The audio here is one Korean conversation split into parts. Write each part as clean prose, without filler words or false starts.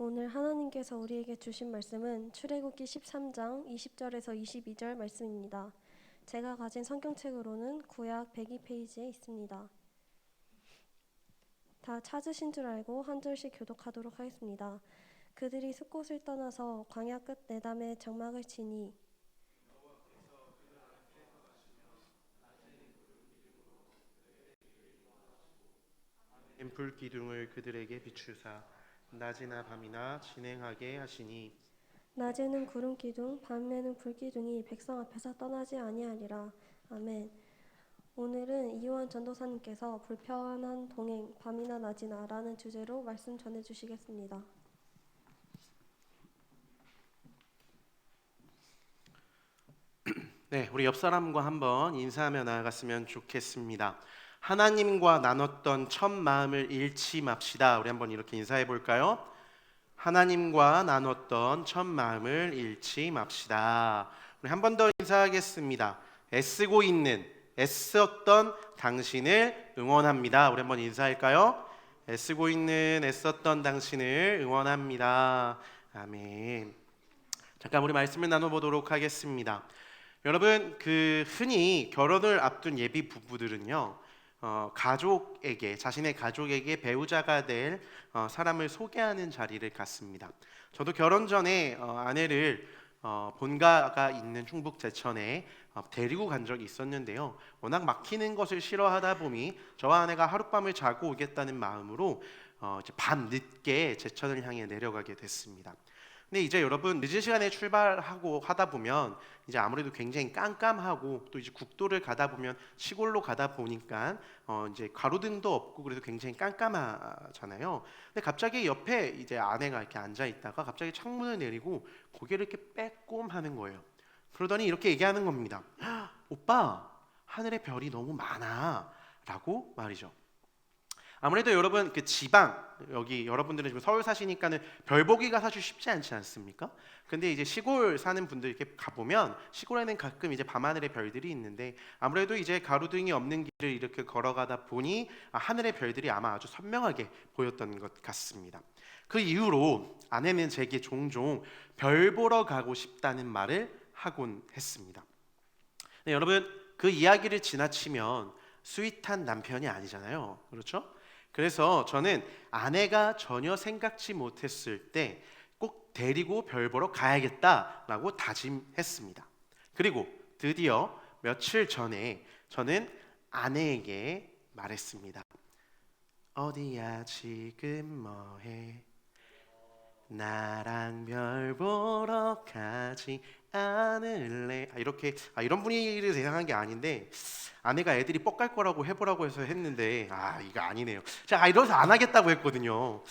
오늘 하나님께서 우리에게 주신 말씀은 출애굽기 13장 20절에서 22절 말씀입니다. 제가 가진 성경책으로는 구약 102페이지에 있습니다. 다 찾으신 줄 알고 한 절씩 교독하도록 하겠습니다. 그들이 숲곳을 떠나서 광야 끝 내담에 장막을 치니 불 기둥을 그들에게 비추사 낮이나 밤이나 진행하게 하시니 낮에는 구름 기둥 밤에는 불 기둥이 백성 앞에서 떠나지 아니하리라. 아멘. 오늘은 이호원 전도사님께서 불편한 동행 밤이나 낮이나 라는 주제로 말씀 전해주시겠습니다. 네, 우리 옆 사람과 한번 인사하며 나아갔으면 좋겠습니다. 하나님과 나눴던 첫 마음을 잃지 맙시다. 우리 한번 이렇게 인사해 볼까요? 하나님과 나눴던 첫 마음을 잃지 맙시다. 우리 한 번 더 인사하겠습니다. 애썼던 당신을 응원합니다. 우리 한번 인사할까요? 애쓰고 있는 애썼던 당신을 응원합니다. 아멘. 잠깐 우리 말씀을 나눠보도록 하겠습니다. 여러분, 흔히 결혼을 앞둔 예비 부부들은요, 자신의 가족에게 배우자가 될 사람을 소개하는 자리를 갖습니다. 저도 결혼 전에 아내를 본가가 있는 충북 제천에 데리고 간 적이 있었는데요. 워낙 막히는 것을 싫어하다 보니 저와 아내가 하룻밤을 자고 오겠다는 마음으로 이제 밤 늦게 제천을 향해 내려가게 됐습니다. 근데 이제 여러분, 늦은 시간에 출발하고 하다 보면 이제 아무래도 굉장히 깜깜하고 또 이제 국도를 가다 보면 시골로 가다 보니까 이제 가로등도 없고 그래서 굉장히 깜깜하잖아요. 근데 갑자기 옆에 이제 아내가 이렇게 앉아 있다가 갑자기 창문을 내리고 고개를 이렇게 빼꼼하는 거예요. 그러더니 이렇게 얘기하는 겁니다. 오빠, 하늘에 별이 너무 많아라고 말이죠. 아무래도 여러분 여기 여러분들은 지금 서울 사시니까는 별 보기가 사실 쉽지 않지 않습니까? 근데 이제 시골 사는 분들 이렇게 가보면 시골에는 가끔 이제 밤하늘에 별들이 있는데 아무래도 이제 가로등이 없는 길을 이렇게 걸어가다 보니 하늘의 별들이 아마 아주 선명하게 보였던 것 같습니다. 그 이후로 아내는 제게 종종 별 보러 가고 싶다는 말을 하곤 했습니다. 네, 여러분, 그 이야기를 지나치면 스윗한 남편이 아니잖아요. 그렇죠? 그래서 저는 아내가 전혀 생각지 못했을 때 꼭 데리고 별 보러 가야겠다라고 다짐했습니다. 그리고 드디어 며칠 전에 저는 아내에게 말했습니다. 어디야 지금 뭐해? 나랑 별 보러 가지 않을래? 이런 분위기를 예상한 게 아닌데 아내가 애들이 뻑갈 거라고 해보라고 해서 했는데 이거 아니네요. 자, 이러면서 안 하겠다고 했거든요.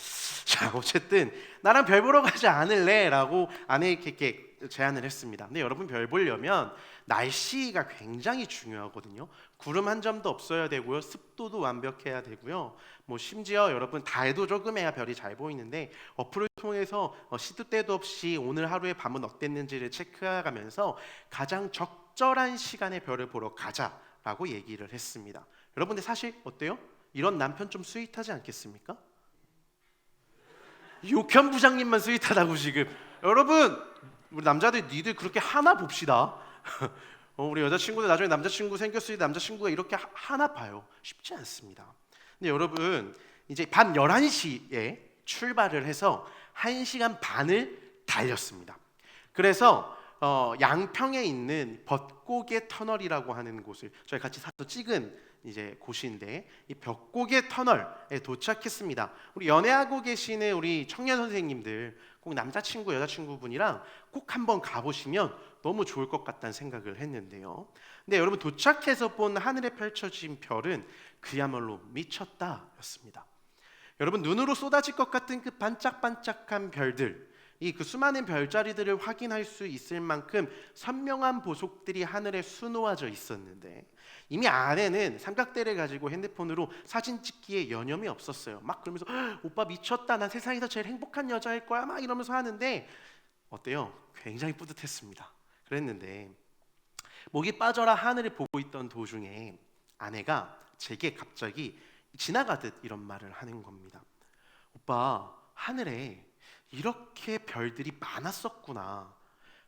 자, 어쨌든 나랑 별 보러 가지 않을래? 라고 아내에게 제안을 했습니다. 근데 여러분, 별 보려면 날씨가 굉장히 중요하거든요. 구름 한 점도 없어야 되고요, 습도도 완벽해야 되고요, 뭐 심지어 여러분 달도 조금 해야 별이 잘 보이는데 어플을 통해서 시도 때도 없이 오늘 하루의 밤은 어땠는지를 체크해가면서 가장 적절한 시간에 별을 보러 가자라고 얘기를 했습니다. 여러분, 근데 사실 어때요? 이런 남편 좀 스윗하지 않겠습니까? 욕현 부장님만 스윗하다고 지금. 여러분, 우리 남자들 니들 그렇게 하나 봅시다. 우리 여자친구들 나중에 남자친구 생겼을 때 남자친구가 이렇게 하나 봐요. 쉽지 않습니다. 근데 여러분, 이제 밤 11시에 출발을 해서 1시간 반을 달렸습니다. 그래서 양평에 있는 벚고개 터널이라고 하는 곳을 저희 같이 사서 찍은 이제 곳인데, 이 벚고개 터널에 도착했습니다. 우리 연애하고 계시는 우리 청년 선생님들 꼭 남자친구 여자친구분이랑 꼭 한번 가보시면 너무 좋을 것 같다는 생각을 했는데요. 근데 여러분, 도착해서 본 하늘에 펼쳐진 별은 그야말로 미쳤다였습니다. 여러분, 눈으로 쏟아질 것 같은 그 반짝반짝한 별들, 그 수많은 별자리들을 확인할 수 있을 만큼 선명한 보석들이 하늘에 수놓아져 있었는데 이미 아내는 삼각대를 가지고 핸드폰으로 사진 찍기에 여념이 없었어요. 막 그러면서 오빠 미쳤다, 난 세상에서 제일 행복한 여자일 거야, 막 이러면서 하는데 어때요? 굉장히 뿌듯했습니다. 그랬는데 목이 빠져라 하늘을 보고 있던 도중에 아내가 제게 갑자기 지나가듯 이런 말을 하는 겁니다. 오빠, 하늘에 이렇게 별들이 많았었구나,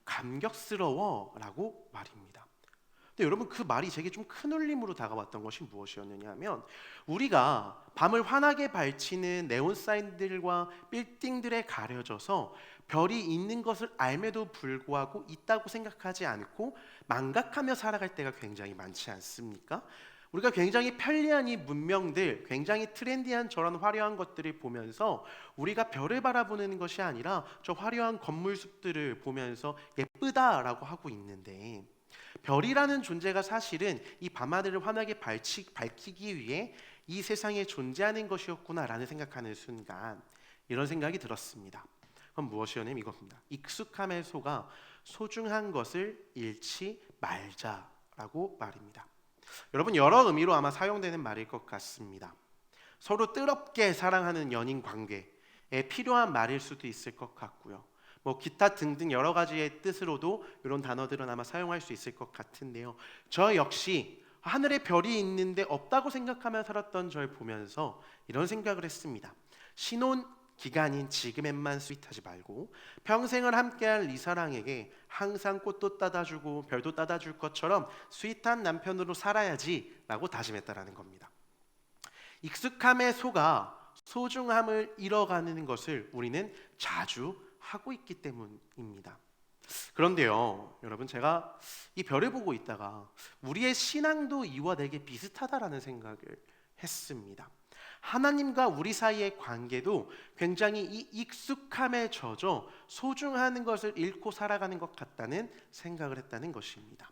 감격스러워라고 말입니다. 근데 여러분, 그 말이 제게 좀 큰 울림으로 다가왔던 것이 무엇이었느냐 하면, 우리가 밤을 환하게 밝히는 네온 사인들과 빌딩들에 가려져서 별이 있는 것을 알매도 불구하고 있다고 생각하지 않고 망각하며 살아갈 때가 굉장히 많지 않습니까? 우리가 굉장히 편리한 이 문명들, 굉장히 트렌디한 저런 화려한 것들을 보면서 우리가 별을 바라보는 것이 아니라 저 화려한 건물 숲들을 보면서 예쁘다라고 하고 있는데, 별이라는 존재가 사실은 이 밤하늘을 환하게 밝히기 위해 이 세상에 존재하는 것이었구나라는 생각하는 순간 이런 생각이 들었습니다. 그건 무엇이냐면 이겁니다. 익숙함에 속아 소중한 것을 잃지 말자라고 말입니다. 여러분, 여러 의미로 아마 사용되는 말일 것 같습니다. 서로 뜨겁게 사랑하는 연인 관계에 필요한 말일 수도 있을 것 같고요. 기타 등등 여러 가지의 뜻으로도 이런 단어들은 아마 사용할 수 있을 것 같은데요. 저 역시 하늘에 별이 있는데 없다고 생각하며 살았던 저를 보면서 이런 생각을 했습니다. 신혼 기간인 지금에만 스윗하지 말고 평생을 함께할 이 사랑에게 항상 꽃도 따다주고 별도 따다줄 것처럼 스윗한 남편으로 살아야지 라고 다짐했다라는 겁니다. 익숙함에 속아 소중함을 잃어가는 것을 우리는 자주 하고 있기 때문입니다. 그런데요, 여러분, 제가 이 별을 보고 있다가 우리의 신앙도 이와 되게 비슷하다라는 생각을 했습니다. 하나님과 우리 사이의 관계도 굉장히 이 익숙함에 젖어 소중한 것을 잃고 살아가는 것 같다는 생각을 했다는 것입니다.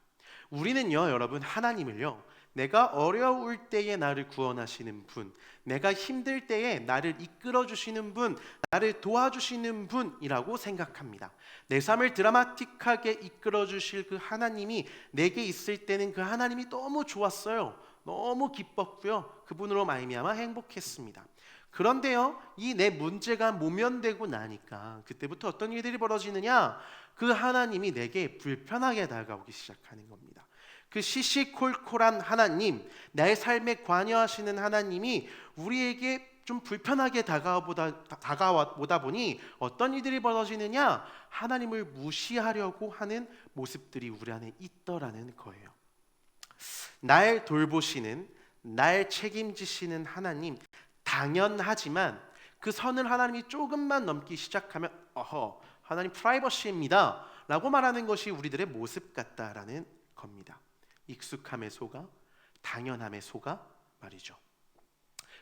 우리는요, 여러분, 하나님을요, 내가 어려울 때에 나를 구원하시는 분, 내가 힘들 때에 나를 이끌어 주시는 분, 나를 도와주시는 분이라고 생각합니다. 내 삶을 드라마틱하게 이끌어 주실 그 하나님이 내게 있을 때는 그 하나님이 너무 좋았어요. 너무 기뻤고요. 그분으로 말미암아 행복했습니다. 그런데요, 이 내 문제가 모면되고 나니까 그때부터 어떤 일들이 벌어지느냐? 그 하나님이 내게 불편하게 다가오기 시작하는 겁니다. 그 시시콜콜한 하나님, 나의 삶에 관여하시는 하나님이 우리에게 좀 불편하게 다가오다 보니 어떤 일들이 벌어지느냐? 하나님을 무시하려고 하는 모습들이 우리 안에 있더라는 거예요. 날 돌보시는, 날 책임지시는 하나님, 당연하지만 그 선을 하나님이 조금만 넘기 시작하면 하나님 프라이버시입니다 라고 말하는 것이 우리들의 모습 같다라는 겁니다. 익숙함에 속아, 당연함에 속아 말이죠.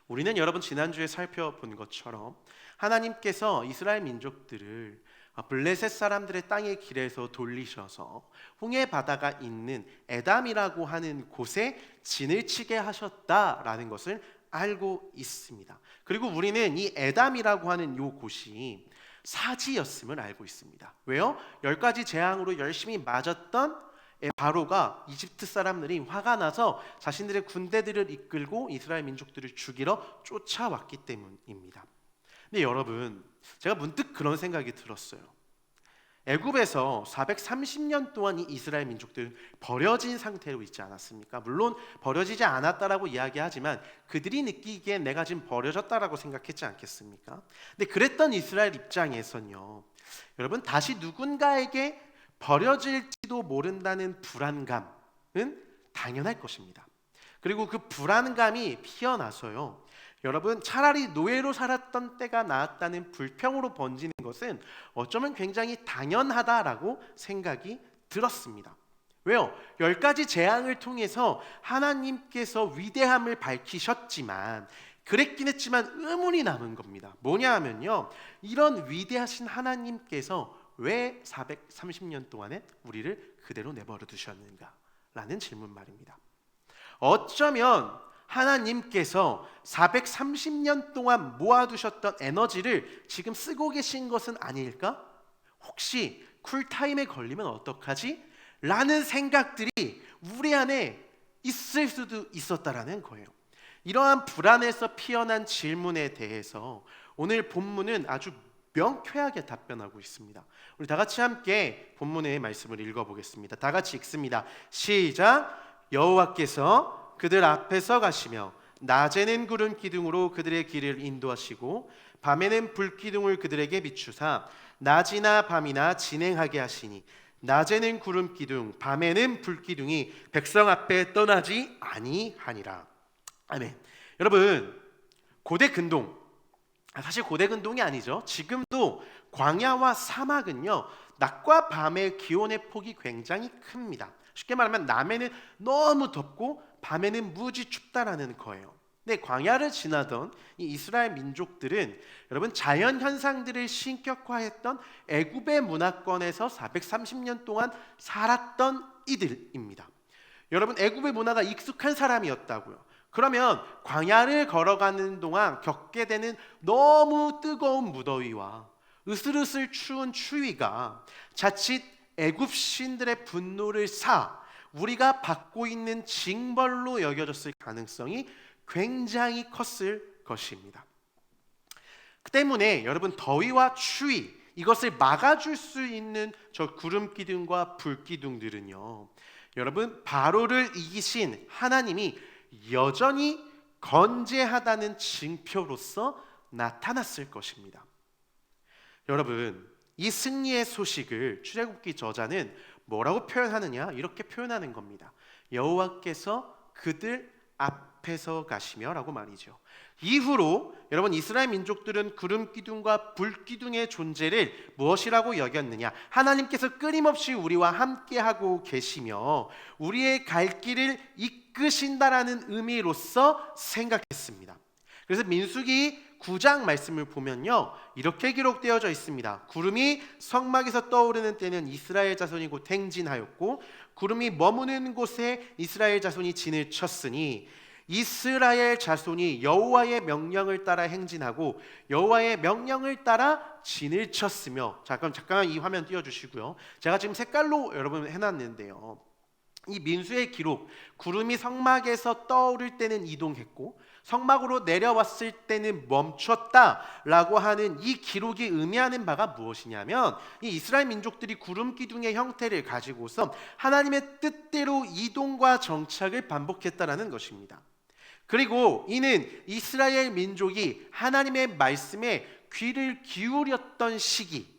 우리는 여러분, 지난주에 살펴본 것처럼 하나님께서 이스라엘 민족들을 블레셋 사람들의 땅의 길에서 돌리셔서 홍해 바다가 있는 에담이라고 하는 곳에 진을 치게 하셨다라는 것을 알고 있습니다. 그리고 우리는 이 에담이라고 하는 이 곳이 사지였음을 알고 있습니다. 왜요? 10가지 재앙으로 열심히 맞았던 바로가 이집트 사람들이 화가 나서 자신들의 군대들을 이끌고 이스라엘 민족들을 죽이러 쫓아왔기 때문입니다. 근데 여러분, 제가 문득 그런 생각이 들었어요. 애굽에서 430년 동안 이 이스라엘 민족들은 버려진 상태로 있지 않았습니까? 물론 버려지지 않았다라고 이야기하지만 그들이 느끼기엔 내가 지금 버려졌다라고 생각했지 않겠습니까? 근데 그랬던 이스라엘 입장에선요, 여러분, 다시 누군가에게 버려질지도 모른다는 불안감은 당연할 것입니다. 그리고 그 불안감이 피어나서요, 여러분, 차라리 노예로 살았던 때가 나았다는 불평으로 번지는 것은 어쩌면 굉장히 당연하다라고 생각이 들었습니다. 왜요? 10가지 재앙을 통해서 하나님께서 위대함을 밝히셨지만, 그랬긴 했지만 의문이 남은 겁니다. 뭐냐 하면요, 이런 위대하신 하나님께서 왜 430년 동안에 우리를 그대로 내버려 두셨는가? 라는 질문 말입니다. 어쩌면 하나님께서 430년 동안 모아두셨던 에너지를 지금 쓰고 계신 것은 아닐까? 혹시 쿨타임에 걸리면 어떡하지? 라는 생각들이 우리 안에 있을 수도 있었다라는 거예요. 이러한 불안에서 피어난 질문에 대해서 오늘 본문은 아주 명쾌하게 답변하고 있습니다. 우리 다 같이 함께 본문의 말씀을 읽어보겠습니다. 다 같이 읽습니다. 시작. 여호와께서 그들 앞에서 가시며 낮에는 구름 기둥으로 그들의 길을 인도하시고 밤에는 불 기둥을 그들에게 비추사 낮이나 밤이나 진행하게 하시니 낮에는 구름 기둥 밤에는 불 기둥이 백성 앞에 떠나지 아니하니라. 아멘. 여러분, 고대 근동, 사실 고대 근동이 아니죠. 지금도 광야와 사막은요, 낮과 밤의 기온의 폭이 굉장히 큽니다. 쉽게 말하면 낮에는 너무 덥고 밤에는 무지 춥다라는 거예요. 근데 광야를 지나던 이 이스라엘 민족들은 여러분 자연 현상들을 신격화했던 애굽의 문화권에서 430년 동안 살았던 이들입니다. 여러분, 애굽의 문화가 익숙한 사람이었다고요. 그러면 광야를 걸어가는 동안 겪게 되는 너무 뜨거운 무더위와 으슬으슬 추운 추위가 자칫 애굽 신들의 분노를 사 우리가 받고 있는 징벌로 여겨졌을 가능성이 굉장히 컸을 것입니다. 그 때문에 여러분, 더위와 추위 이것을 막아줄 수 있는 저 구름 기둥과 불 기둥들은요, 여러분 바로를 이기신 하나님이 여전히 건재하다는 징표로서 나타났을 것입니다. 여러분, 이 승리의 소식을 출애굽기 저자는 뭐라고 표현하느냐? 이렇게 표현하는 겁니다. 여호와께서 그들 앞에서 가시며 라고 말이죠. 이후로 여러분, 이스라엘 민족들은 구름 기둥과 불 기둥의 존재를 무엇이라고 여겼느냐? 하나님께서 끊임없이 우리와 함께하고 계시며 우리의 갈 길을 이끄신다라는 의미로서 생각했습니다. 그래서 민수기 9장 말씀을 보면요, 이렇게 기록되어져 있습니다. 구름이 성막에서 떠오르는 때는 이스라엘 자손이 곧 행진하였고 구름이 머무는 곳에 이스라엘 자손이 진을 쳤으니 이스라엘 자손이 여호와의 명령을 따라 행진하고 여호와의 명령을 따라 진을 쳤으며. 자, 그럼 잠깐 이 화면 띄워주시고요. 제가 지금 색깔로 여러분 해놨는데요, 이 민수의 기록, 구름이 성막에서 떠오를 때는 이동했고 성막으로 내려왔을 때는 멈췄다라고 하는 이 기록이 의미하는 바가 무엇이냐면, 이 이스라엘 민족들이 구름 기둥의 형태를 가지고서 하나님의 뜻대로 이동과 정착을 반복했다라는 것입니다. 그리고 이는 이스라엘 민족이 하나님의 말씀에 귀를 기울였던 시기,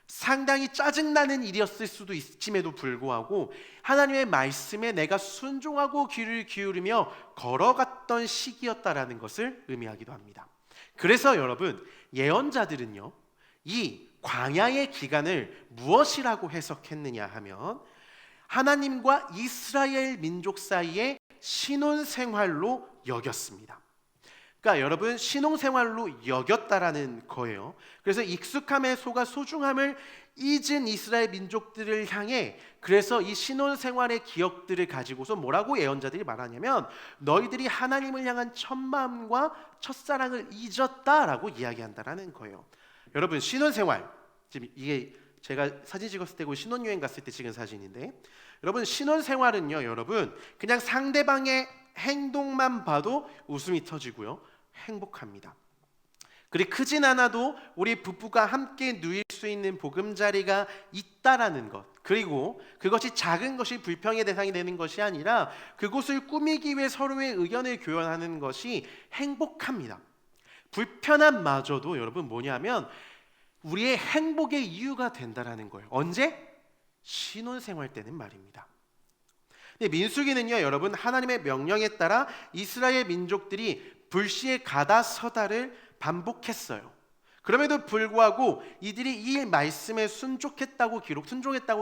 상당히 짜증나는 일이었을 수도 있음에도 불구하고 하나님의 말씀에 내가 순종하고 귀를 기울이며 걸어갔던 시기였다라는 것을 의미하기도 합니다. 그래서 여러분, 예언자들은요, 이 광야의 기간을 무엇이라고 해석했느냐 하면 하나님과 이스라엘 민족 사이의 신혼생활로 여겼습니다. 그러니까 여러분, 신혼생활로 여겼다라는 거예요. 그래서 익숙함에 속아 소중함을 잊은 이스라엘 민족들을 향해 그래서 이 신혼생활의 기억들을 가지고서 뭐라고 예언자들이 말하냐면 너희들이 하나님을 향한 첫 마음과 첫사랑을 잊었다라고 이야기한다라는 거예요. 여러분, 신혼생활, 지금 이게 제가 사진 찍었을 때고 신혼여행 갔을 때 찍은 사진인데, 여러분 신혼생활은요, 여러분 그냥 상대방의 행동만 봐도 웃음이 터지고요, 행복합니다. 그리 크진 않아도 우리 부부가 함께 누릴 수 있는 보금자리가 있다라는 것, 그리고 그것이 작은 것이 불평의 대상이 되는 것이 아니라 그곳을 꾸미기 위해 서로의 의견을 교환하는 것이 행복합니다. 불편함마저도 여러분 뭐냐면 우리의 행복의 이유가 된다라는 거예요. 언제? 신혼생활 때는 말입니다. 민수기는요, 여러분 하나님의 명령에 따라 이스라엘 민족들이 불시에 가다 서다를 반복했어요. 그럼에도 불구하고 이들이 이 말씀에 순종했다고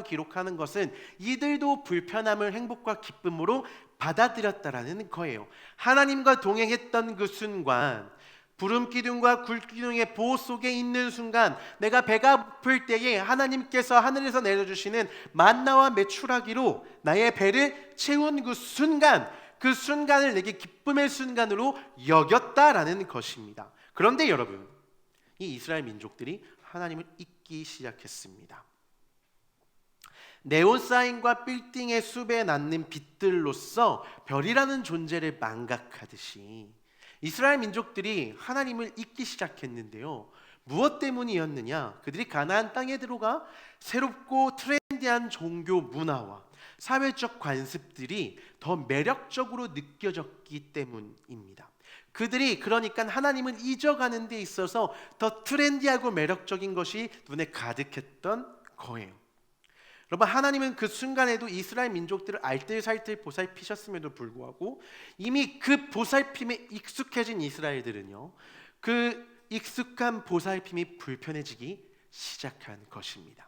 기록하는 것은 이들도 불편함을 행복과 기쁨으로 받아들였다라는 거예요. 하나님과 동행했던 그 순간, 구름 기둥과 굴 기둥의 보호 속에 있는 순간, 내가 배가 고플 때에 하나님께서 하늘에서 내려주시는 만나와 메추라기로 나의 배를 채운 그 순간, 그 순간을 내게 기쁨의 순간으로 여겼다라는 것입니다. 그런데 여러분, 이 이스라엘 민족들이 하나님을 잊기 시작했습니다. 네온사인과 빌딩의 숲에 낳는 빛들로서 별이라는 존재를 망각하듯이 이스라엘 민족들이 하나님을 잊기 시작했는데요, 무엇 때문이었느냐? 그들이 가나안 땅에 들어가 새롭고 트렌디한 종교 문화와 사회적 관습들이 더 매력적으로 느껴졌기 때문입니다. 그들이 그러니까 하나님을 잊어가는 데 있어서 더 트렌디하고 매력적인 것이 눈에 가득했던 거예요. 여러분, 하나님은 그 순간에도 이스라엘 민족들을 알뜰살뜰 보살피셨음에도 불구하고 이미 그 보살핌에 익숙해진 이스라엘들은요, 그 익숙한 보살핌이 불편해지기 시작한 것입니다.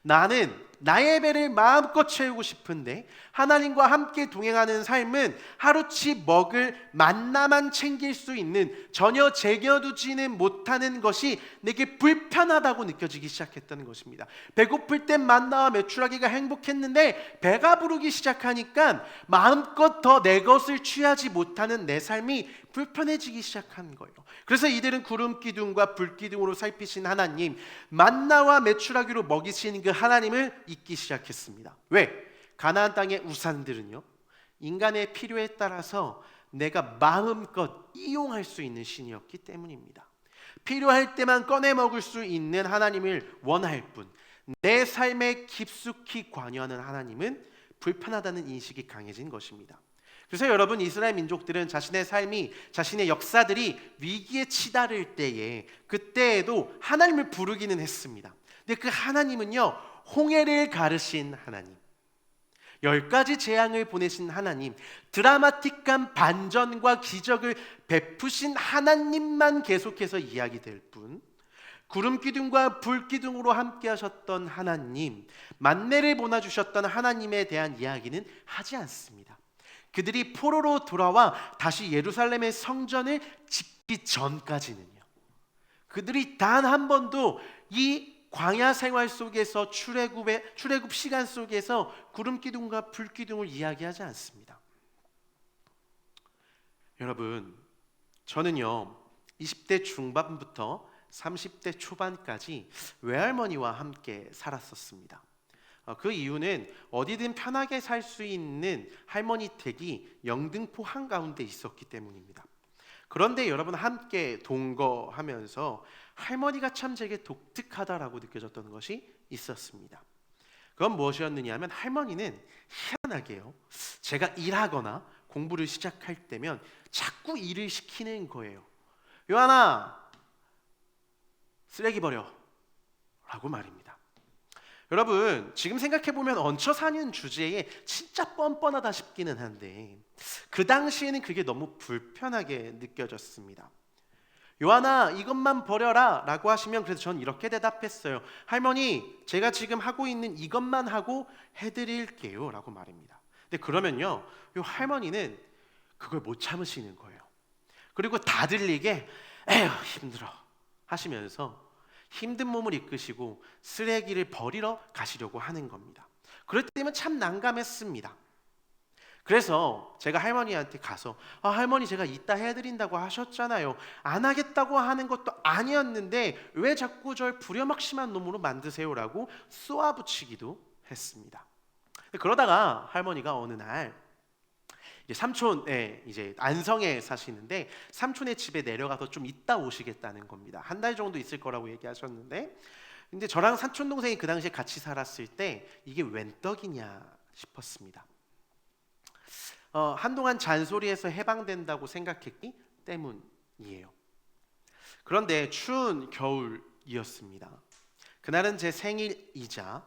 나는 나의 배를 마음껏 채우고 싶은데 하나님과 함께 동행하는 삶은 하루치 먹을 만나만 챙길 수 있는, 전혀 챙겨두지는 못하는 것이 내게 불편하다고 느껴지기 시작했다는 것입니다. 배고플 땐 만나와 메추라기가 행복했는데 배가 부르기 시작하니까 마음껏 더 내 것을 취하지 못하는 내 삶이 불편해지기 시작한 거예요. 그래서 이들은 구름 기둥과 불 기둥으로 살피신 하나님, 만나와 메추라기로 먹이시는 그 하나님을 잊기 시작했습니다. 왜? 가나안 땅의 우상들은요, 인간의 필요에 따라서 내가 마음껏 이용할 수 있는 신이었기 때문입니다. 필요할 때만 꺼내 먹을 수 있는 하나님을 원할 뿐, 내 삶에 깊숙이 관여하는 하나님은 불편하다는 인식이 강해진 것입니다. 그래서 여러분, 이스라엘 민족들은 자신의 삶이, 자신의 역사들이 위기에 치달을 때에, 그때에도 하나님을 부르기는 했습니다. 근데 그 하나님은요, 홍해를 가르신 하나님, 10가지 재앙을 보내신 하나님, 드라마틱한 반전과 기적을 베푸신 하나님만 계속해서 이야기될 뿐, 구름 기둥과 불 기둥으로 함께 하셨던 하나님, 만내를 보내주셨던 하나님에 대한 이야기는 하지 않습니다. 그들이 포로로 돌아와 다시 예루살렘의 성전을 짓기 전까지는요, 그들이 단 한 번도 이 광야 생활 속에서 출애굽 시간 속에서 구름 기둥과 불 기둥을 이야기하지 않습니다. 여러분, 저는요 20대 중반부터 30대 초반까지 외할머니와 함께 살았었습니다. 그 이유는 어디든 편하게 살 수 있는 할머니 댁이 영등포 한가운데 있었기 때문입니다. 그런데 여러분, 함께 동거하면서 할머니가 참 제게 독특하다라고 느껴졌던 것이 있었습니다. 그건 무엇이었느냐 하면, 할머니는 희한하게요, 제가 일하거나 공부를 시작할 때면 자꾸 일을 시키는 거예요. 요한아, 쓰레기 버려 라고 말입니다. 여러분, 지금 생각해보면 얹혀 사는 주제에 진짜 뻔뻔하다 싶기는 한데, 그 당시에는 그게 너무 불편하게 느껴졌습니다. 요한아, 이것만 버려라 라고 하시면, 그래서 전 이렇게 대답했어요. 할머니, 제가 지금 하고 있는 이것만 하고 해드릴게요 라고 말입니다. 근데 그러면요, 요 할머니는 그걸 못 참으시는 거예요. 그리고 다 들리게 에휴 힘들어 하시면서 힘든 몸을 이끄시고 쓰레기를 버리러 가시려고 하는 겁니다. 그럴 때면 참 난감했습니다. 그래서 제가 할머니한테 가서, 할머니, 제가 이따 해드린다고 하셨잖아요. 안 하겠다고 하는 것도 아니었는데 왜 자꾸 절 부려막심한 놈으로 만드세요라고 쏘아붙이기도 했습니다. 그러다가 할머니가 어느 날 삼촌에, 이제 안성에 사시는데 삼촌의 집에 내려가서 좀 있다 오시겠다는 겁니다. 한 달 정도 있을 거라고 얘기하셨는데, 근데 저랑 사촌 동생이 그 당시에 같이 살았을 때 이게 웬 떡이냐 싶었습니다. 한동안 잔소리에서 해방된다고 생각했기 때문이에요. 그런데 추운 겨울이었습니다. 그날은 제 생일이자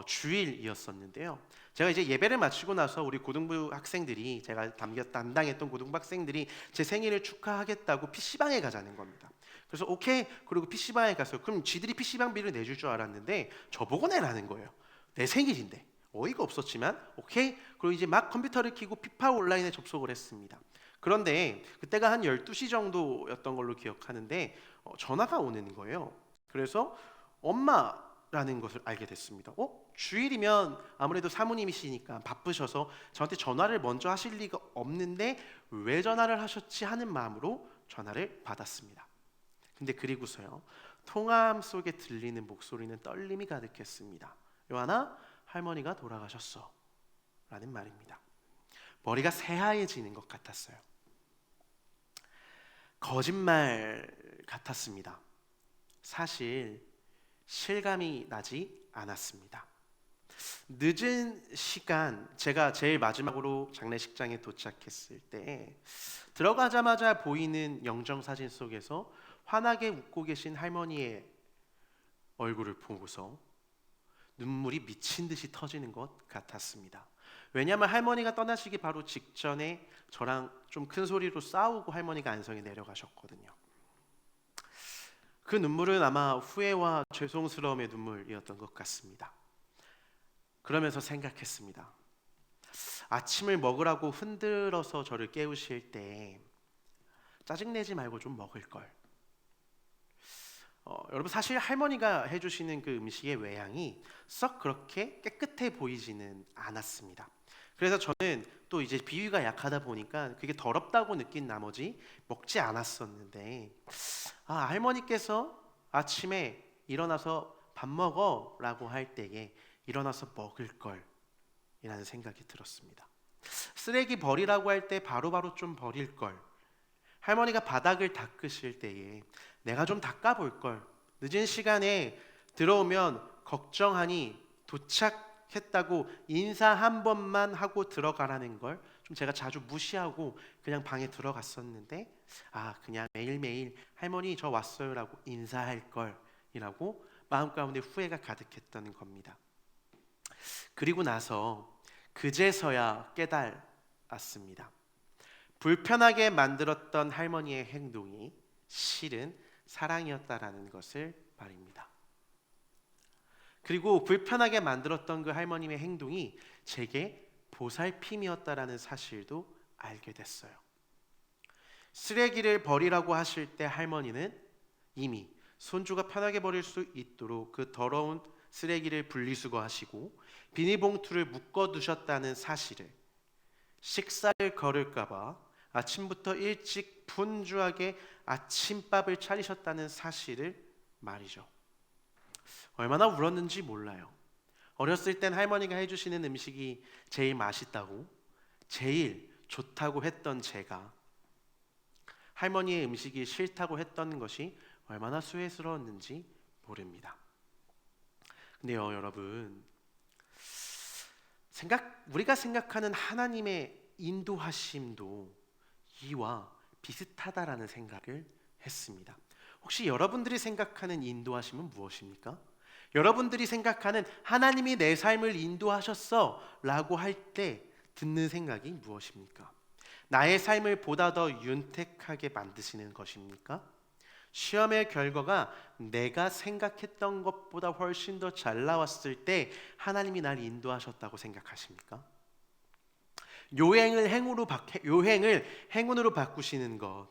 주일이었었는데요. 제가 이제 예배를 마치고 나서 우리 고등부 학생들이, 제가 담당했던 고등부 학생들이 제 생일을 축하하겠다고 PC방에 가자는 겁니다. 그래서 오케이, 그리고 PC방에 가서, 그럼 지들이 PC방비를 내줄 줄 알았는데 저보고 내라는 거예요. 내 생일인데. 어이가 없었지만 오케이, 그리고 이제 막 컴퓨터를 켜고 피파 온라인에 접속을 했습니다. 그런데 그때가 한 12시 정도였던 걸로 기억하는데 전화가 오는 거예요. 그래서 엄마라는 것을 알게 됐습니다. 주일이면 아무래도 사모님이시니까 바쁘셔서 저한테 전화를 먼저 하실 리가 없는데 왜 전화를 하셨지 하는 마음으로 전화를 받았습니다. 근데 그리고서요, 통화함 속에 들리는 목소리는 떨림이 가득했습니다. 요한아, 할머니가 돌아가셨어 라는 말입니다. 머리가 새하얘지는 것 같았어요. 거짓말 같았습니다. 사실 실감이 나지 않았습니다. 늦은 시간, 제가 제일 마지막으로 장례식장에 도착했을 때 들어가자마자 보이는 영정사진 속에서 환하게 웃고 계신 할머니의 얼굴을 보고서 눈물이 미친 듯이 터지는 것 같았습니다. 왜냐하면 할머니가 떠나시기 바로 직전에 저랑 좀 큰 소리로 싸우고 할머니가 안성에 내려가셨거든요. 그 눈물은 아마 후회와 죄송스러움의 눈물이었던 것 같습니다. 그러면서 생각했습니다. 아침을 먹으라고 흔들어서 저를 깨우실 때 짜증내지 말고 좀 먹을 걸. 여러분, 사실 할머니가 해주시는 그 음식의 외양이 썩 그렇게 깨끗해 보이지는 않았습니다. 그래서 저는 또 이제 비위가 약하다 보니까 그게 더럽다고 느낀 나머지 먹지 않았었는데, 할머니께서 아침에 일어나서 밥 먹어 라고 할 때에 일어나서 먹을 걸 이라는 생각이 들었습니다. 쓰레기 버리라고 할 때 바로바로 좀 버릴 걸, 할머니가 바닥을 닦으실 때에 내가 좀 닦아볼 걸, 늦은 시간에 들어오면 걱정하니 도착했다고 인사 한 번만 하고 들어가라는 걸 좀 제가 자주 무시하고 그냥 방에 들어갔었는데, 그냥 매일매일 할머니 저 왔어요 라고 인사할 걸 이라고 마음 가운데 후회가 가득했던 겁니다. 그리고 나서 그제서야 깨달았습니다. 불편하게 만들었던 할머니의 행동이 실은 사랑이었다라는 것을 말입니다. 그리고 불편하게 만들었던 그 할머님의 행동이 제게 보살핌이었다라는 사실도 알게 됐어요. 쓰레기를 버리라고 하실 때 할머니는 이미 손주가 편하게 버릴 수 있도록 그 더러운 쓰레기를 분리수거하시고 비닐봉투를 묶어두셨다는 사실을, 식사를 거를까봐 아침부터 일찍 분주하게 아침밥을 차리셨다는 사실을 말이죠. 얼마나 울었는지 몰라요. 어렸을 땐 할머니가 해주시는 음식이 제일 맛있다고, 제일 좋다고 했던 제가 할머니의 음식이 싫다고 했던 것이 얼마나 수혜스러웠는지 모릅니다. 근데요, 여러분, 우리가 생각하는 하나님의 인도하심도 이와 비슷하다라는 생각을 했습니다. 혹시 여러분들이 생각하는 인도하심은 무엇입니까? 여러분들이 생각하는 하나님이 내 삶을 인도하셨어 라고 할 때 듣는 생각이 무엇입니까? 나의 삶을 보다 더 윤택하게 만드시는 것입니까? 시험의 결과가 내가 생각했던 것보다 훨씬 더 잘 나왔을 때 하나님이 날 인도하셨다고 생각하십니까? 요행을 행운으로 바꾸시는 것,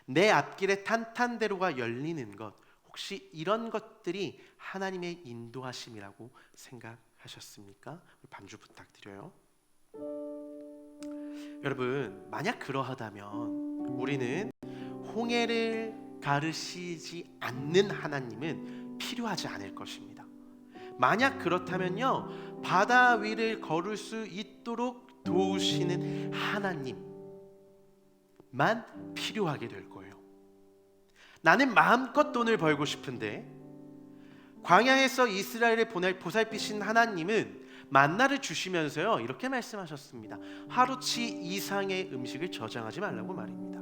내 앞길에 탄탄대로가 열리는 것, 혹시 이런 것들이 하나님의 인도하심이라고 생각하셨습니까? 반주 부탁드려요. 여러분, 만약 그러하다면 우리는 홍해를 가르시지 않는 하나님은 필요하지 않을 것입니다. 만약 그렇다면요, 바다 위를 걸을 수 있도록 도우시는 하나님만 필요하게 될 거예요. 나는 마음껏 돈을 벌고 싶은데 광야에서 이스라엘을 보살피신 하나님은 만나를 주시면서요, 이렇게 말씀하셨습니다. 하루치 이상의 음식을 저장하지 말라고 말입니다.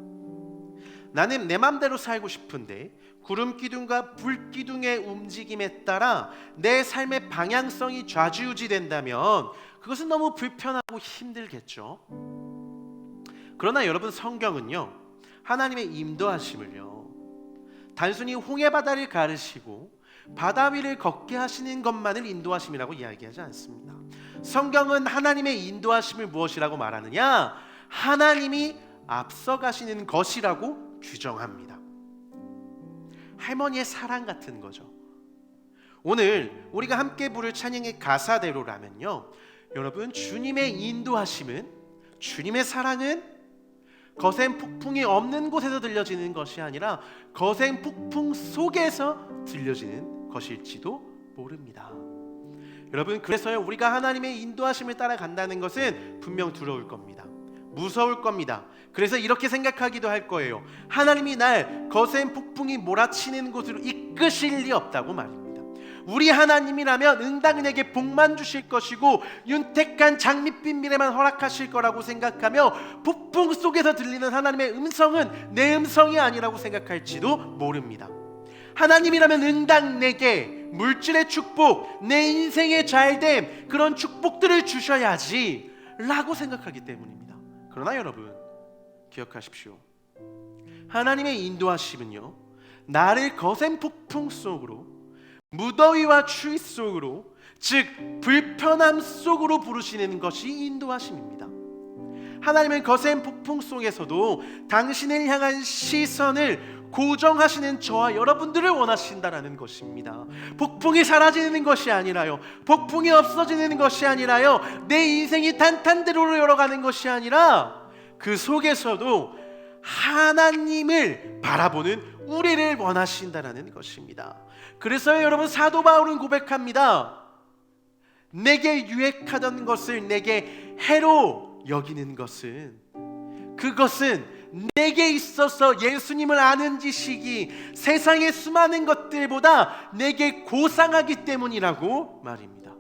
나는 내 맘대로 살고 싶은데 구름 기둥과 불 기둥의 움직임에 따라 내 삶의 방향성이 좌지우지 된다면 그것은 너무 불편하고 힘들겠죠. 그러나 여러분, 성경은요, 하나님의 인도하심을요, 단순히 홍해 바다를 가르시고 바다 위를 걷게 하시는 것만을 인도하심이라고 이야기하지 않습니다. 성경은 하나님의 인도하심을 무엇이라고 말하느냐? 하나님이 앞서가시는 것이라고 규정합니다. 할머니의 사랑 같은 거죠. 오늘 우리가 함께 부를 찬양의 가사대로라면요, 여러분, 주님의 인도하심은, 주님의 사랑은 거센 폭풍이 없는 곳에서 들려지는 것이 아니라 거센 폭풍 속에서 들려지는 것일지도 모릅니다. 여러분, 그래서요, 우리가 하나님의 인도하심을 따라간다는 것은 분명 두려울 겁니다. 무서울 겁니다. 그래서 이렇게 생각하기도 할 거예요. 하나님이 날 거센 폭풍이 몰아치는 곳으로 이끄실 리 없다고 말입니다. 우리 하나님이라면 응당 내게 복만 주실 것이고 윤택한 장밋빛 미래만 허락하실 거라고 생각하며 폭풍 속에서 들리는 하나님의 음성은 내 음성이 아니라고 생각할지도 모릅니다. 하나님이라면 응당 내게 물질의 축복, 내 인생의 잘됨, 그런 축복들을 주셔야지 라고 생각하기 때문입니다. 그러나 여러분 기억하십시오. 하나님의 인도하심은요, 나를 거센 폭풍 속으로, 무더위와 추위 속으로, 즉 불편함 속으로 부르시는 것이 인도하심입니다. 하나님은 거센 폭풍 속에서도 당신을 향한 시선을 고정하시는 저와 여러분들을 원하신다라는 것입니다. 폭풍이 사라지는 것이 아니라요, 폭풍이 없어지는 것이 아니라요, 내 인생이 탄탄대로로 열어가는 것이 아니라 그 속에서도 하나님을 바라보는 우리를 원하신다라는 것입니다. 그래서 여러분 사도 바울은 고백합니다. 내게 유익하던 것을 내게 해로 여기는 것은, 그것은 내게 있어서 예수님을 아는 지식이 세상의 수많은 것들보다 내게 고상하기 때문이라고 말입니다.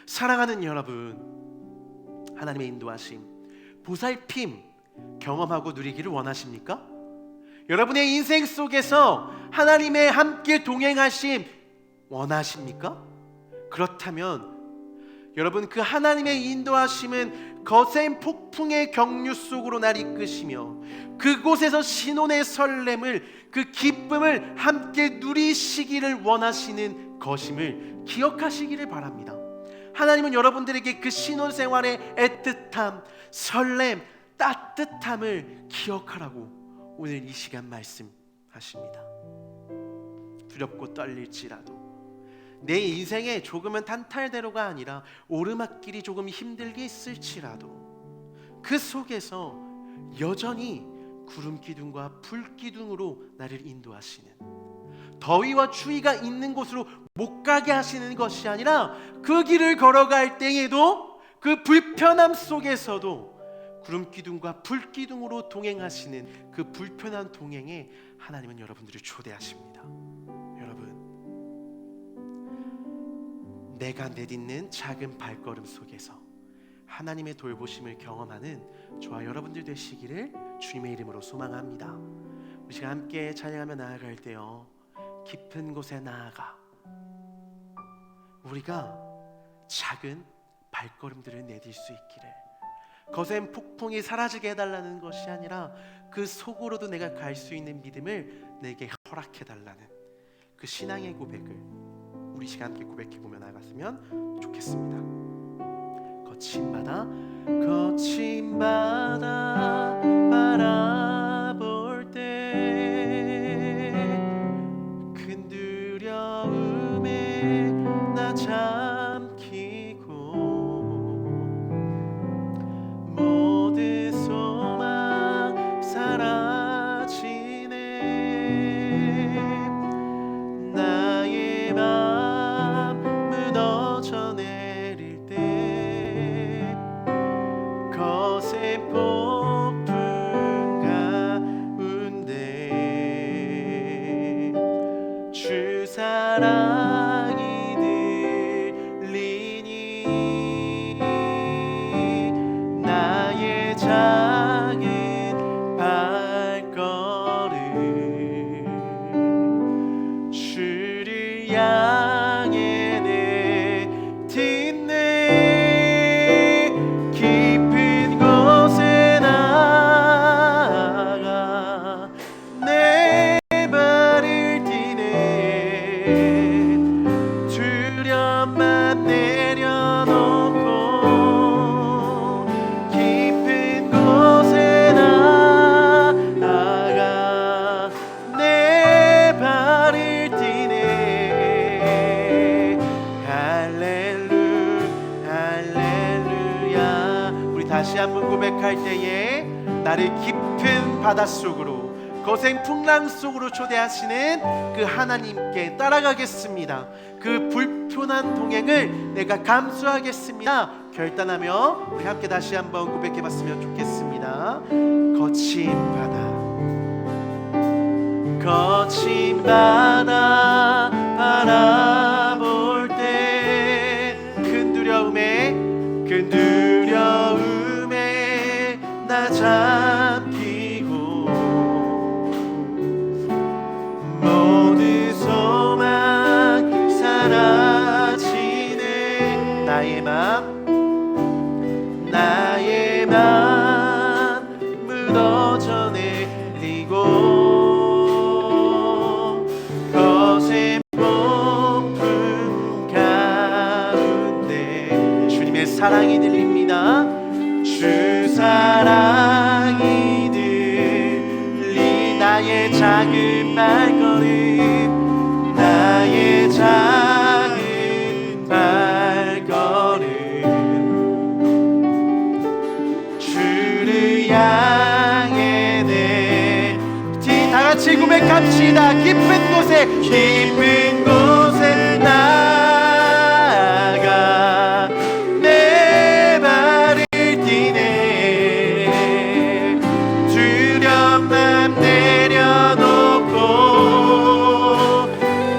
사랑하는 여러분, 하나님의 인도하심, 보살핌 경험하고 누리기를 원하십니까? 여러분의 인생 속에서 하나님의 함께 동행하심 원하십니까? 그렇다면 여러분, 그 하나님의 인도하심은 거센 폭풍의 경류 속으로 날 이끄시며 그곳에서 신혼의 설렘을, 그 기쁨을 함께 누리시기를 원하시는 것임을 기억하시기를 바랍니다. 하나님은 여러분들에게 그 신혼생활의 애틋함, 설렘, 따뜻함을 기억하라고 오늘 이 시간 말씀하십니다. 두렵고 떨릴지라도, 내 인생에 조금은 탄탈대로가 아니라 오르막길이 조금 힘들게 있을지라도 그 속에서 여전히 구름기둥과 불기둥으로 나를 인도하시는, 더위와 추위가 있는 곳으로 못 가게 하시는 것이 아니라 그 길을 걸어갈 때에도 그 불편함 속에서도 구름기둥과 불기둥으로 동행하시는 그 불편한 동행에 하나님은 여러분들을 초대하십니다. 여러분, 내가 내딛는 작은 발걸음 속에서 하나님의 돌보심을 경험하는 저와 여러분들 되시기를 주님의 이름으로 소망합니다. 우리 시간 함께 찬양하며 나아갈 때요, 깊은 곳에 나아가 우리가 작은 발걸음들을 내딜 수 있기를, 거센 폭풍이 사라지게 해달라는 것이 아니라 그 속으로도 내가 갈 수 있는 믿음을 내게 허락해달라는 그 신앙의 고백을 우리 시간 함께 고백해보며 나아갔으면 좋겠습니다. 거친 바다, 거친 바다 바라볼 때 큰 두려움에 나 잠기고 모든 소망 사라지네. 나의 맘 무너져 내릴 때 거센 폭풍 가운데 주 사랑이 들리니 나의 작은 발걸음 주를 향해 내딛네. 깊은 곳에 나아가 내 발을 디네. 두려움만 내려놓고 깊은 곳에 나아가 내 발을 디네. 할렐루야. 우리 다시 한번 고백할 때에 나를 깊은 바닷속으로, 거센 풍랑 속으로 초대하시는 그 하나님께 따라가겠습니다. 그 불편한 동행을 내가 감수하겠습니다 결단하며 우리 함께 다시 한번 고백해봤으면 좋겠습니다. 거친 바다, 거친 바다 바라보 사랑이 들립니다. 주 사랑이 들리 나의 작은 발걸음 나의 작은 발걸음 주를 향해 내 다같이 고백합시다. 깊은 곳에 나아가 내 발을 디네 두려움만 내려놓고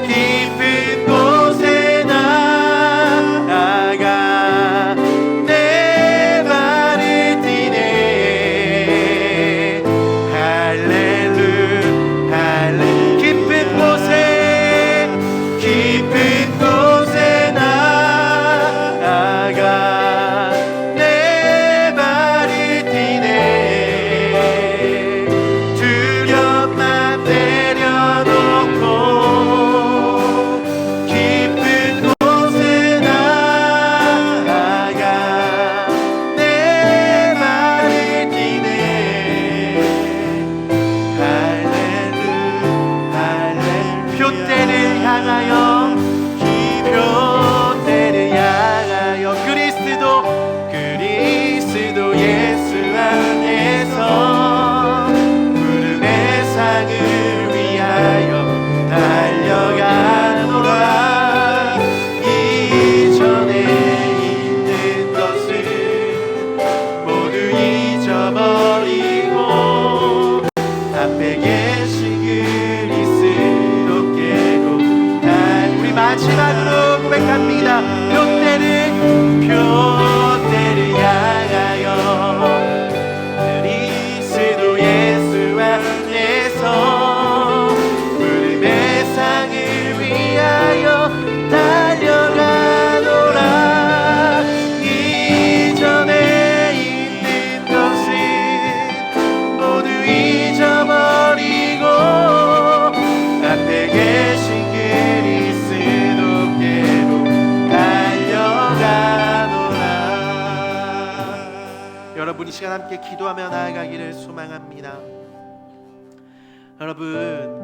깊은 곳에 나아가 내 발을 디네 할렐루야 깊은 곳에 나아가 내 발을 디네 두려움만 내려놓고 깊은 곳에 나아가 내 발을 디네 할렐루야 표대를 향하여 그리스도 예수 안에서 부름의 상을 위하여 달려가노라. 이전에 있는 것을 모두 잊어버리고 앞에 계신 그리스도께로 우리 마지막으로 고백합니다. 표대를 향하여 그리스도 예수 안에서 부름의 상을 위하여 달려가노라. 이전에 있는 것을 모두 잊어버리고 앞에 계신 그리스도께로 여러분 이 시간 함께 기도하며 나아가기를 소망합니다.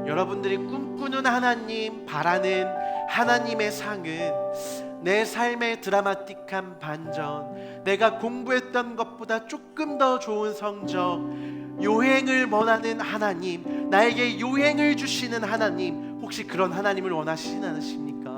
여러분들이 꿈꾸는 하나님, 바라는 하나님의 상은 내 삶의 드라마틱한 반전, 내가 공부했던 것보다 조금 더 좋은 성적, 요행을 원하는 하나님, 나에게 요행을 주시는 하나님, 혹시 그런 하나님을 원하시진 않으십니까?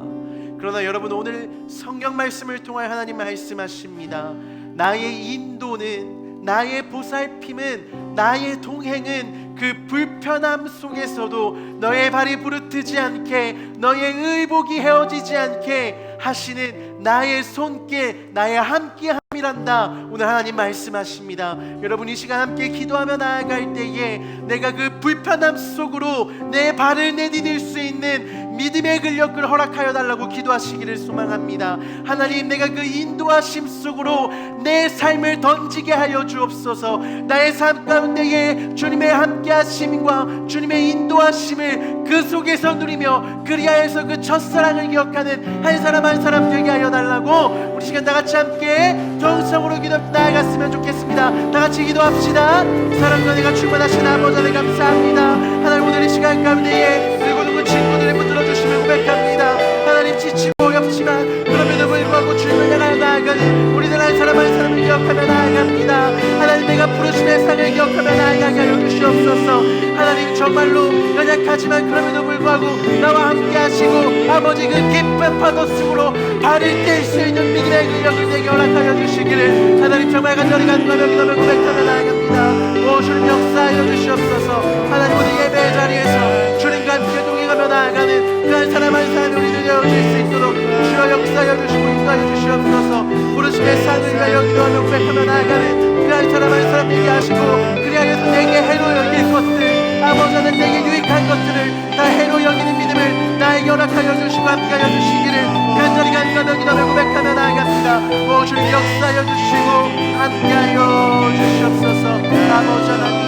그러나 여러분 오늘 성경 말씀을 통해 하나님 말씀하십니다. 나의 인도는, 나의 보살핌은, 나의 동행은 그 불편함 속에서도 너의 발이 부르트지 않게, 너의 의복이 헤어지지 않게 하시는 나의 손길, 나의 함께함이란다. 오늘 하나님 말씀하십니다. 여러분 이 시간 함께 기도하며 나아갈 때에 내가 그 불편함 속으로 내 발을 내디딜 수 있는 믿음의 근력을 허락하여 달라고 기도하시기를 소망합니다. 하나님, 내가 그 인도하심 속으로 내 삶을 던지게 하여 주옵소서. 나의 삶 가운데에 주님의 함께하심과 주님의 인도하심을 그 속에서 누리며 그리하여서 그 첫사랑을 기억하는 한 사람 한 사람 되게 하여 달라고 우리 시간 다같이 함께 정성으로 기도 나아갔으면 좋겠습니다. 다같이 기도합시다. 사랑과 내가 충만하신 아버지 하나님 감사합니다. 하나님 오늘 이 시간 가운데에 누구누구 친구들을 붙들어 주시며 고백합니다. 하나님 지치고 어렵지만 그럼에도 불구하고 주님을 향하여 나아가는 우리들 한 사람 한 사람을 기억하며 나아갑니다. 하나님 내가 부르심의 상을 기억하며 나아가게 하여 주시옵소서. 하나님 정말로 연약하지만 그럼에도 불구하고 나와 함께 하시고 아버지 그 깊은 파도 속으로 발을 뗄 수 있는 믿음의 근력을 내게 허락하여 주시기를 하나님 정말 간절히 간구하며 기도하며 고백하며 나아갑니다. 오 주님 역사하여 주시옵소서. 하나님 오늘 예배의 자리에서 주님과 함께 동행하며 나아가는 그 한 사람 한 사람이 우리 되어 줄 수 있도록 주여 역사하여 주시고 인도하여 주시옵소서. 부르심의 상을 위하여 기도하며 고백하며 나아가는 그 한 사람 한 사람 되게 하시고 그리하여서 내게 해로 여길 것들 아버지 하나님 내게 유익한 것들을 다 해로 여기는 믿음을 나에게 허락하여 주시고 함께하여 주시기를 간절히 간구하며 기도하며 고백하며 나아갑니다. 오 주님 역사하여 주시고 함께하여 주시옵소서. 아버지 하나님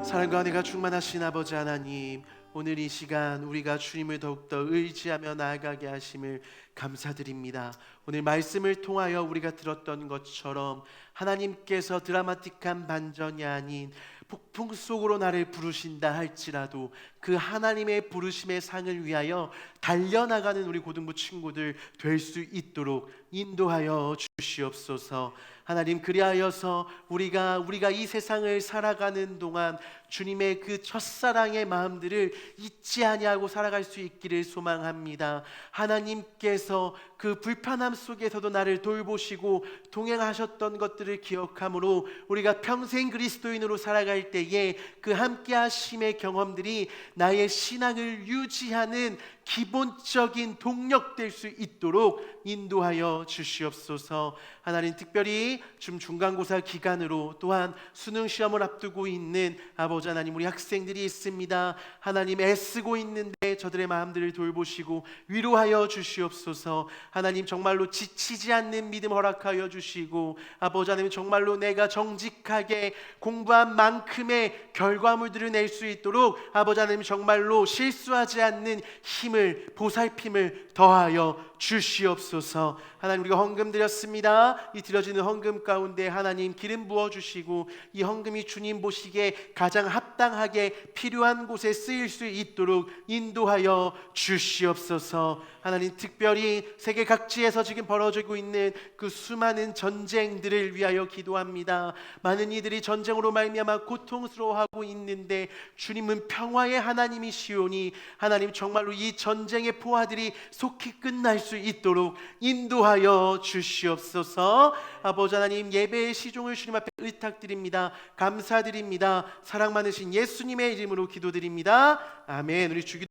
사랑과 은혜가 충만하신 아버지 하나님, 오늘 이 시간 우리가 주님을 더욱더 의지하며 나아가게 하심을 감사드립니다. 오늘 말씀을 통하여 우리가 들었던 것처럼 하나님께서 드라마틱한 반전이 아닌 폭풍 속으로 나를 부르신다 할지라도 그 하나님의 부르심의 상을 위하여 달려나가는 우리 고등부 친구들 될 수 있도록 인도하여 주시옵소서. 하나님, 그리하여서 우리가 이 세상을 살아가는 동안 주님의 그 첫사랑의 마음들을 잊지 아니하고 살아갈 수 있기를 소망합니다. 하나님께서 그 불편함 속에서도 나를 돌보시고 동행하셨던 것들을 기억함으로 우리가 평생 그리스도인으로 살아갈 때에 그 함께 하심의 경험들이 나의 신앙을 유지하는 기본적인 동력 될 수 있도록 인도하여 주시옵소서. 하나님, 특별히 지금 중간고사 기간으로 또한 수능 시험을 앞두고 있는 아버지 하나님, 우리 학생들이 있습니다. 하나님, 애쓰고 있는데 저들의 마음들을 돌보시고 위로하여 주시옵소서. 하나님, 정말로 지치지 않는 믿음 허락하여 주시고 아버지 하나님, 정말로 내가 정직하게 공부한 만큼의 결과물들을 낼 수 있도록 아버지 하나님, 정말로 실수하지 않는 힘을, 보살핌을 더하여 주시옵소서. 하나님, 우리가 헌금 드렸습니다. 이 드려지는 헌금 가운데 하나님 기름 부어주시고 이 헌금이 주님 보시기에 가장 합당하게 필요한 곳에 쓰일 수 있도록 인도하여 주시옵소서. 하나님, 특별히 세계 각지에서 지금 벌어지고 있는 그 수많은 전쟁들을 위하여 기도합니다. 많은 이들이 전쟁으로 말미암아 고통스러워하고 있는데 주님은 평화의 하나님이시오니 하나님, 정말로 이 전쟁의 포화들이 속히 끝날 수 있도록 인도하여 주시옵소서. 아버지 하나님, 예배의 시종을 주님 앞에 의탁드립니다. 감사드립니다. 사랑 많으신 예수님의 이름으로 기도드립니다. 아멘. 우리 주기